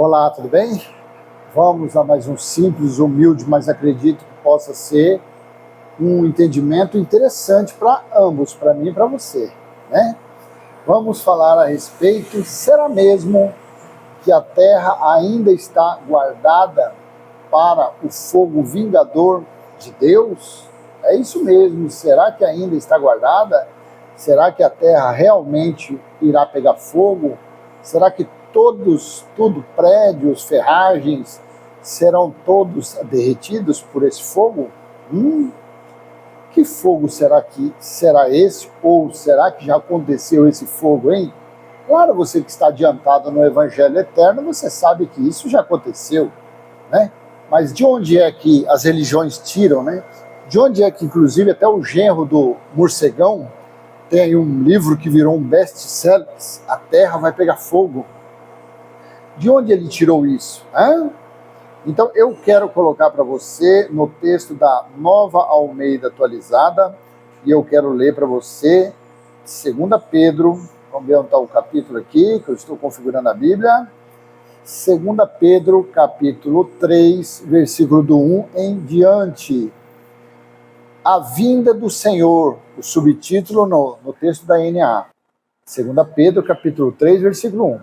Olá, tudo bem? Vamos a mais um simples, humilde, mas acredito que possa ser um entendimento interessante para ambos, para mim e para você, né? Vamos falar a respeito, será mesmo que a terra ainda está guardada para o fogo vingador de Deus? É isso mesmo, será que ainda está guardada? Será que a terra realmente irá pegar fogo? Será que tudo, prédios, ferragens, serão todos derretidos por esse fogo? Que fogo será que será esse? Ou será que já aconteceu esse fogo, hein? Claro, você que está adiantado no Evangelho Eterno, você sabe que isso já aconteceu, né? Mas de onde é que as religiões tiram, né? De onde é que, inclusive, até o genro do morcegão tem aí um livro que virou um best-seller, A Terra Vai Pegar Fogo. De onde ele tirou isso? Então eu quero colocar para você no texto da Nova Almeida Atualizada, e eu quero ler para você 2 Pedro, vamos ver onde está o capítulo aqui, que eu estou configurando a Bíblia, 2 Pedro, capítulo 3, versículo do 1 em diante. A vinda do Senhor, o subtítulo no texto da NA. 2 Pedro, capítulo 3, versículo 1.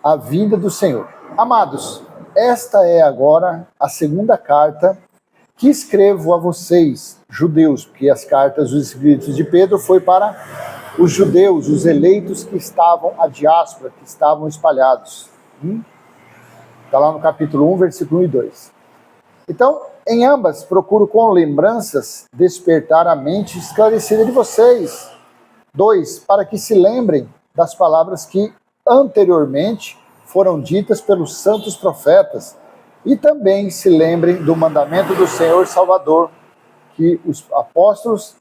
A vinda do Senhor. Amados, esta é agora a segunda carta que escrevo a vocês, judeus, porque as cartas, os escritos de Pedro foi para os judeus, os eleitos que estavam à diáspora, que estavam espalhados. Está lá no capítulo 1, versículo 1 e 2. Então, em ambas, procuro com lembranças despertar a mente esclarecida de vocês. 2, para que se lembrem das palavras que anteriormente foram ditas pelos santos profetas, e também se lembrem do mandamento do Senhor Salvador, que os apóstolos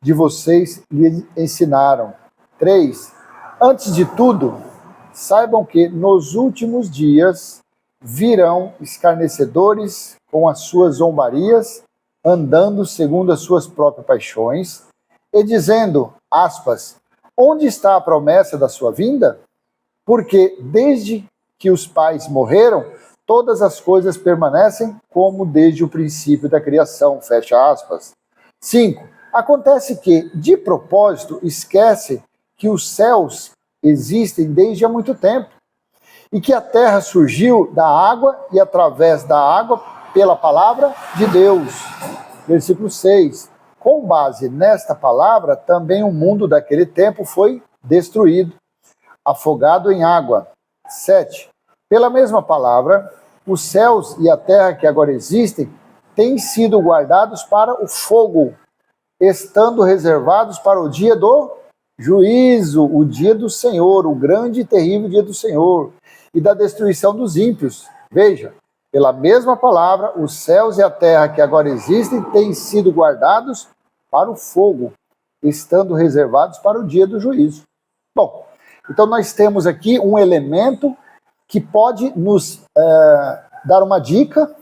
de vocês lhe ensinaram. 3, antes de tudo, saibam que nos últimos dias virão escarnecedores com as suas zombarias, andando segundo as suas próprias paixões, e dizendo, aspas, onde está a promessa da sua vinda? Porque desde que os pais morreram, todas as coisas permanecem como desde o princípio da criação, fecha aspas. 5. Acontece que, de propósito, esquece que os céus existem desde há muito tempo, e que a terra surgiu da água e através da água pela palavra de Deus. Versículo 6. Com base nesta palavra, também o mundo daquele tempo foi destruído, afogado em água. 7. Pela mesma palavra, os céus e a terra que agora existem têm sido guardados para o fogo, estando reservados para o dia do juízo, o dia do Senhor, o grande e terrível dia do Senhor, e da destruição dos ímpios. Veja, pela mesma palavra, os céus e a terra que agora existem têm sido guardados para o fogo, estando reservados para o dia do juízo. Bom, então nós temos aqui um elemento que pode nos dar uma dica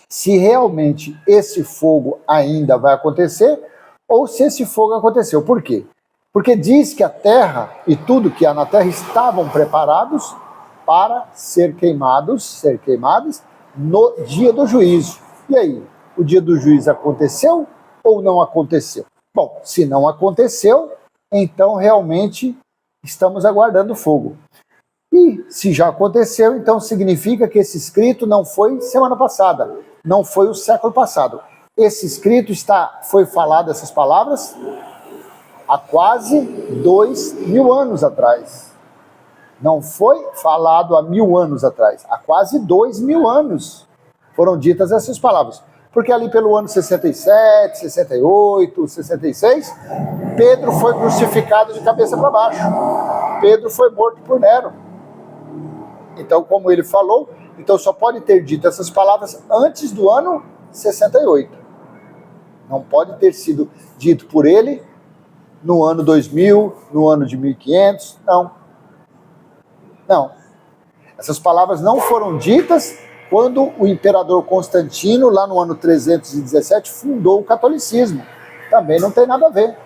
se realmente esse fogo ainda vai acontecer ou se esse fogo aconteceu. Por quê? Porque diz que a terra e tudo que há na terra estavam preparados para ser queimadas no dia do juízo. E aí, o dia do juízo aconteceu ou não aconteceu? Bom, se não aconteceu, então realmente estamos aguardando fogo. E se já aconteceu, então significa que esse escrito não foi semana passada, não foi o século passado. Esse escrito foi falado, essas palavras, há quase 2000 anos atrás. Não foi falado há 1000 anos atrás, há quase 2000 anos foram ditas essas palavras. Porque ali pelo ano 67, 68, 66, Pedro foi crucificado de cabeça para baixo. Pedro foi morto por Nero. Então, como ele falou, então só pode ter dito essas palavras antes do ano 68. Não pode ter sido dito por ele no ano 2000, no ano de 1500, não. Não. Essas palavras não foram ditas quando o imperador Constantino, lá no ano 317, fundou o catolicismo. Também não tem nada a ver.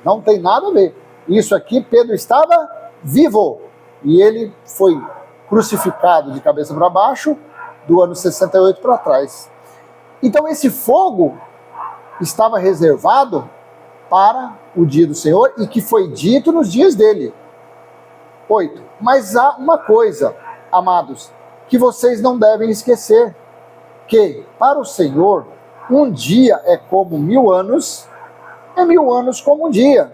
Não tem nada a ver. Isso aqui, Pedro estava vivo. E ele foi crucificado de cabeça para baixo, do ano 68 para trás. Então esse fogo estava reservado para o dia do Senhor e que foi dito nos dias dele. 8. Mas há uma coisa, amados, que vocês não devem esquecer, que para o Senhor um dia é como 1000 anos, é 1000 anos como um dia.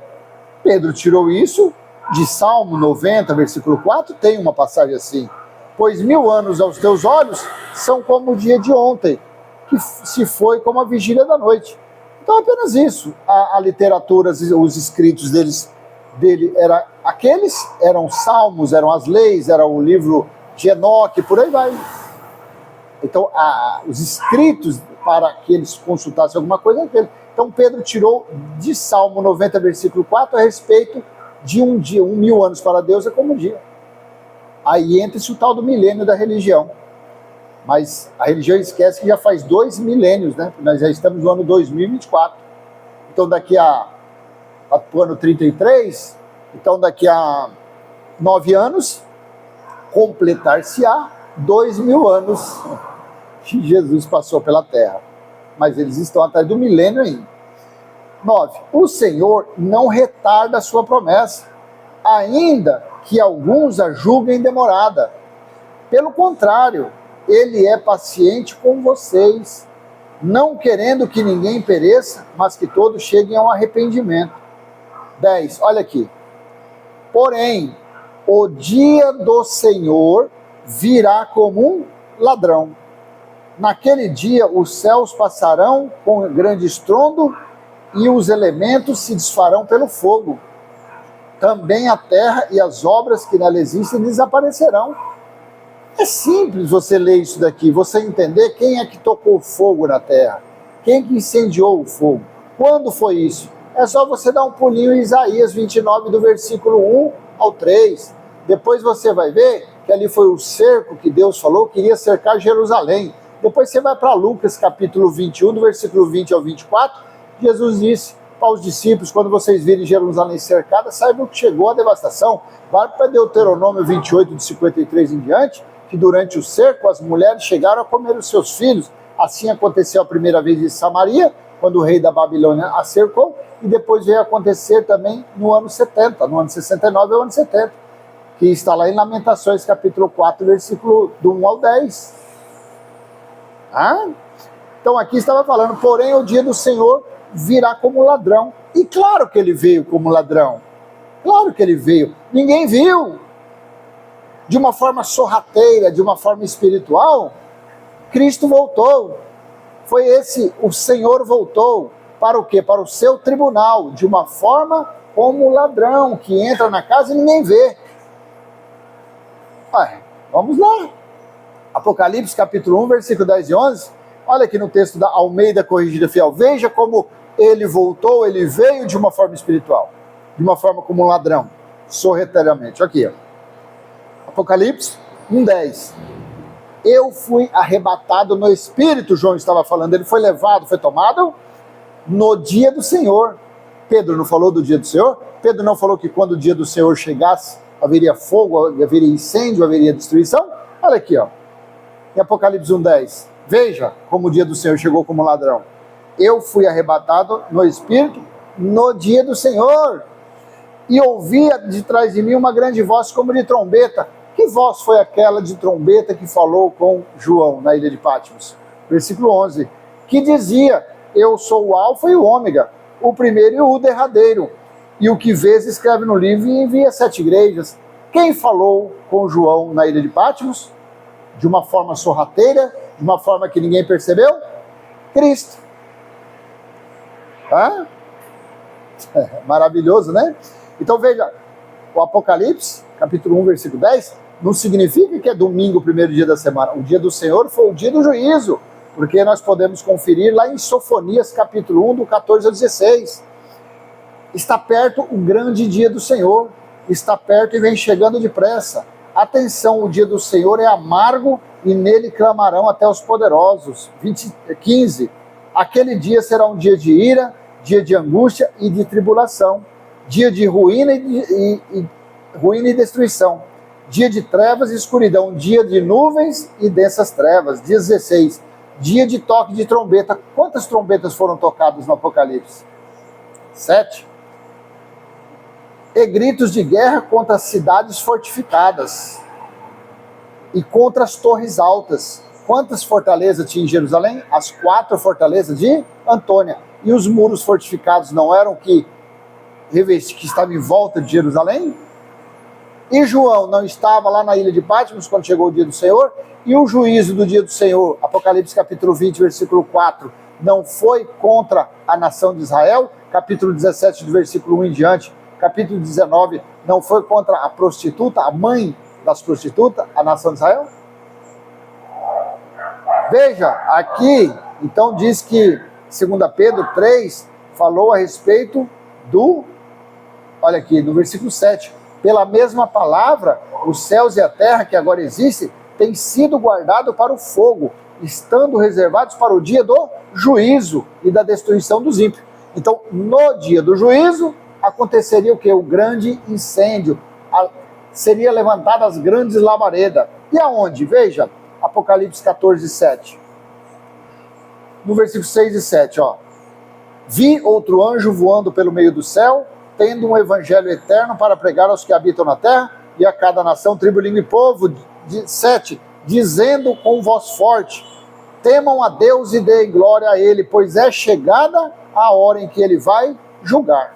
Pedro tirou isso de Salmo 90, versículo 4, tem uma passagem assim: pois 1000 anos aos teus olhos são como o dia de ontem, que se foi como a vigília da noite. Então apenas isso. A literatura, os escritos dele eram salmos, eram as leis, era o livro de Enoque, por aí vai. Então os escritos para que eles consultassem alguma coisa é aquele. Então Pedro tirou de Salmo 90, versículo 4, a respeito de um dia, 1000 anos para Deus é como um dia. Aí entra-se o tal do milênio da religião. Mas a religião esquece que já faz 2 milênios, né? Nós já estamos no ano 2024. Então daqui a o ano 33, então daqui a 9 anos, completar-se-á 2000 anos que Jesus passou pela terra. Mas eles estão atrás do milênio ainda. 9. O Senhor não retarda a sua promessa, ainda que alguns a julguem demorada. Pelo contrário, ele é paciente com vocês, não querendo que ninguém pereça, mas que todos cheguem ao arrependimento. 10. Olha aqui. Porém, o dia do Senhor virá como um ladrão. Naquele dia os céus passarão com grande estrondo e os elementos se desfarão pelo fogo. Também a terra e as obras que nela existem desaparecerão. É simples você ler isso daqui, você entender quem é que tocou fogo na terra, quem que incendiou o fogo, quando foi isso. É só você dar um pulinho em Isaías 29, do versículo 1 ao 3. Depois você vai ver que ali foi o cerco que Deus falou, queria cercar Jerusalém. Depois você vai para Lucas capítulo 21, do versículo 20 ao 24, Jesus disse para os discípulos: quando vocês virem Jerusalém cercada, saibam que chegou a devastação. Vai para Deuteronômio 28, de 53 em diante, que durante o cerco as mulheres chegaram a comer os seus filhos. Assim aconteceu a primeira vez em Samaria, quando o rei da Babilônia a cercou, e depois veio acontecer também no ano 70, no ano 69 ao ano 70, que está lá em Lamentações capítulo 4, versículo do 1 ao 10. Então aqui estava falando, porém o dia do Senhor virá como ladrão. E claro que ele veio como ladrão. Claro que ele veio. Ninguém viu. De uma forma sorrateira, de uma forma espiritual, Cristo voltou. Foi esse, o Senhor voltou. Para o quê? Para o seu tribunal. De uma forma como ladrão, que entra na casa e ninguém vê. Vamos lá. Apocalipse capítulo 1, versículo 10 e 11. Olha aqui no texto da Almeida Corrigida Fiel. Veja como ele voltou, ele veio de uma forma espiritual. De uma forma como um ladrão. Sorrateiramente. Aqui, ó. Apocalipse 1, 10. Eu fui arrebatado no Espírito, João estava falando. Ele foi levado, foi tomado no dia do Senhor. Pedro não falou do dia do Senhor? Pedro não falou que quando o dia do Senhor chegasse, haveria fogo, haveria incêndio, haveria destruição? Olha aqui, ó. Em Apocalipse 1:10, veja como o dia do Senhor chegou como ladrão. Eu fui arrebatado no Espírito no dia do Senhor, e ouvia de trás de mim uma grande voz como de trombeta. Que voz foi aquela de trombeta que falou com João na ilha de Patmos? Versículo 11, que dizia: eu sou o alfa e o ômega, o primeiro e o derradeiro, e o que vês escreve no livro e envia 7 igrejas. Quem falou com João na ilha de Patmos? De uma forma sorrateira, de uma forma que ninguém percebeu? Cristo. Maravilhoso, né? Então veja, o Apocalipse, capítulo 1, versículo 10, não significa que é domingo, o primeiro dia da semana. O dia do Senhor foi o dia do juízo, porque nós podemos conferir lá em Sofonias, capítulo 1, do 14 ao 16. Está perto o grande dia do Senhor, está perto e vem chegando depressa. Atenção, o dia do Senhor é amargo e nele clamarão até os poderosos. 15. Aquele dia será um dia de ira, dia de angústia e de tribulação, dia de ruína e destruição, dia de trevas e escuridão, dia de nuvens e densas trevas. Dia 16, dia de toque de trombeta. Quantas trombetas foram tocadas no Apocalipse? 7. E gritos de guerra contra as cidades fortificadas e contra as torres altas. Quantas fortalezas tinha em Jerusalém? As 4 fortalezas de Antônia. E os muros fortificados não eram que estavam em volta de Jerusalém? E João não estava lá na ilha de Patmos quando chegou o dia do Senhor? E o juízo do dia do Senhor, Apocalipse capítulo 20, versículo 4, não foi contra a nação de Israel? Capítulo 17, do versículo 1 em diante, capítulo 19, não foi contra a prostituta, a mãe das prostitutas, a nação de Israel? Veja, aqui, então diz que 2 Pedro 3 falou a respeito do, olha aqui, no versículo 7, pela mesma palavra, os céus e a terra que agora existem, têm sido guardados para o fogo, estando reservados para o dia do juízo e da destruição dos ímpios. Então, no dia do juízo, aconteceria o quê? O grande incêndio, seria levantada as grandes labaredas. E aonde? Veja, Apocalipse 14, 7. No versículo 6 e 7, ó. Vi outro anjo voando pelo meio do céu, tendo um evangelho eterno para pregar aos que habitam na terra, e a cada nação, tribo, língua e povo. 7. Dizendo com voz forte, temam a Deus e deem glória a Ele, pois é chegada a hora em que Ele vai julgar.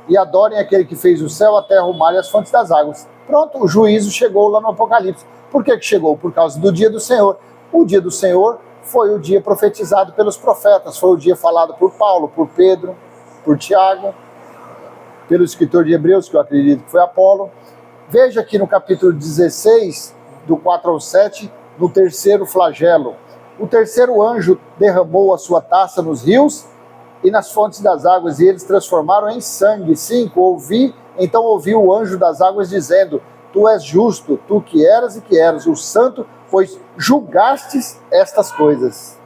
E adorem aquele que fez o céu, a terra, o mar e as fontes das águas. Pronto, o juízo chegou lá no Apocalipse. Por que chegou? Por causa do dia do Senhor. O dia do Senhor foi o dia profetizado pelos profetas, foi o dia falado por Paulo, por Pedro, por Tiago, pelo escritor de Hebreus, que eu acredito que foi Apolo. Veja aqui no capítulo 16, do 4 ao 7, no terceiro flagelo. O terceiro anjo derramou a sua taça nos rios e nas fontes das águas, e eles transformaram em sangue. 5. Então ouvi o anjo das águas dizendo, tu és justo, tu que eras e que eras, o santo, pois julgastes estas coisas.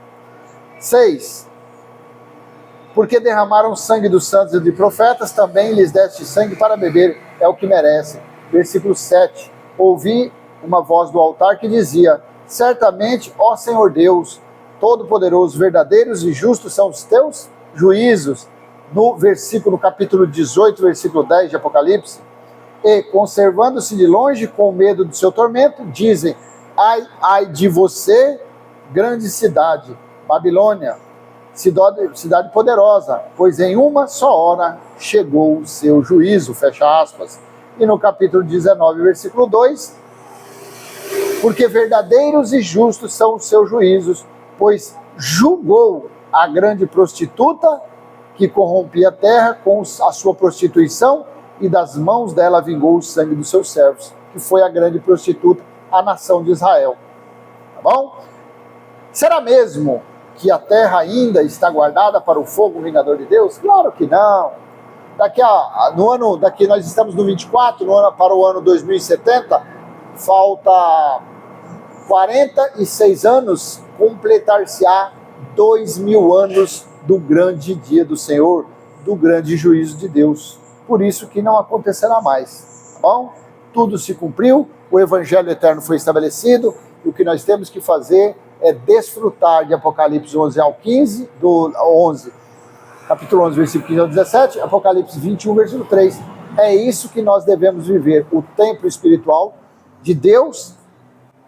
6. Porque derramaram sangue dos santos e de profetas, também lhes deste sangue para beber, é o que merecem. Versículo 7. Ouvi uma voz do altar que dizia, certamente, ó Senhor Deus, Todo-Poderoso, verdadeiros e justos são os teus juízos. No capítulo 18, versículo 10 de Apocalipse, e conservando-se de longe com medo do seu tormento, dizem, ai, ai de você, grande cidade, Babilônia, cidade poderosa, pois em uma só hora chegou o seu juízo, fecha aspas. E no capítulo 19, versículo 2, porque verdadeiros e justos são os seus juízos, pois julgou a grande prostituta que corrompia a terra com a sua prostituição, e das mãos dela vingou o sangue dos seus servos, que foi a grande prostituta, a nação de Israel. Tá bom? Será mesmo que a terra ainda está guardada para o fogo vingador de Deus? Claro que não. Daqui nós estamos no 24, para o ano 2070, falta 46 anos, completar-se-á 2000 anos do grande dia do Senhor, do grande juízo de Deus. Por isso que não acontecerá mais, tá bom? Tudo se cumpriu, o evangelho eterno foi estabelecido, e o que nós temos que fazer é desfrutar de Apocalipse 11 ao 15, capítulo 11, versículo 15 ao 17, Apocalipse 21, versículo 3. É isso que nós devemos viver, o templo espiritual de Deus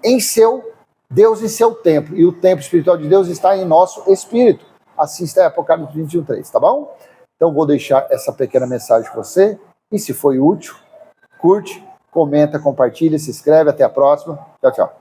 em seu templo, e o templo espiritual de Deus está em nosso espírito. Assim está em Apocalipse 21, 3, tá bom? Então vou deixar essa pequena mensagem para você, e se foi útil, curte, comenta, compartilha, se inscreve, até a próxima, tchau, tchau.